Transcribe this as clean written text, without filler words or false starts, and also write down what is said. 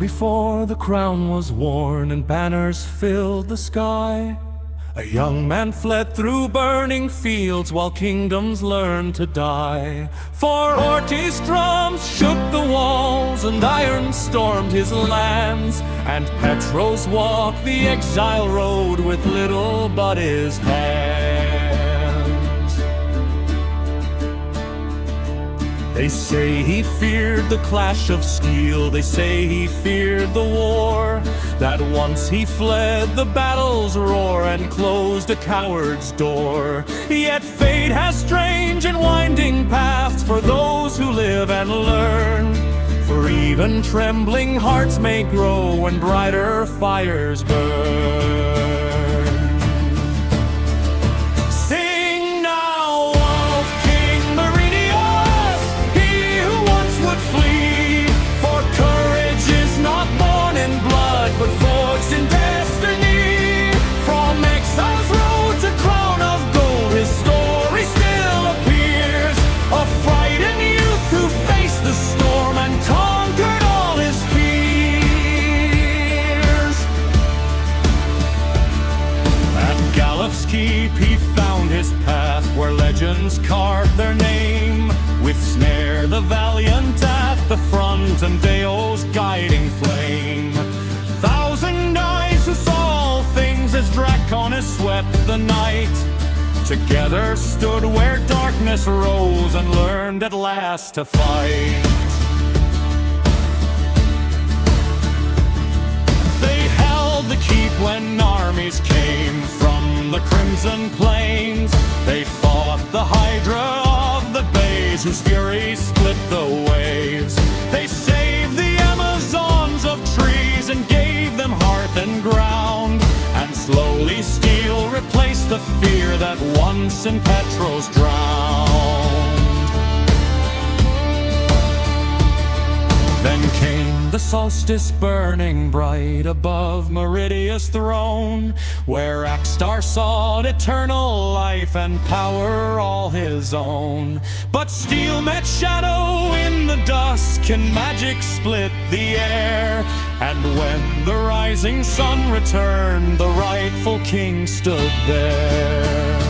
before the crown was worn and banners filled the sky, a young man fled through burning fields while kingdoms learned to die. For Ortiz drums shook the walls and iron stormed his lands, and Petros walked the exile road with little but his hands. They say he feared the clash of steel, they say he feared the war, that once he fled the battle's roar and closed a coward's door. Yet fate has strange and winding paths for those who live and learn, for even trembling hearts may grow when brighter fires burn. But forged in destiny, from exile's road to crown of gold, his story still appears. A frightened youth who faced the storm and conquered all his fears. At Gallup's Keep he found his path, where legends carved their name, with Snare the valiant at the front and Deo's guiding flame. Thousand eyes who saw all things as Draconis swept the night, together stood where darkness rose and learned at last to fight. They held the keep when armies came from the crimson plains. They fought the Hydra of the bays, whose fury split the waves. They saved the Amazons of trees and gave them hearth and ground, and slowly steel replaced the fear that once in Petros drowned. Then came the solstice burning bright above Meridia's throne, where Axtar sought eternal life and power all his own. But steel met shadow in the dusk and magic split the air, and when the rising sun returned, the rightful king stood there.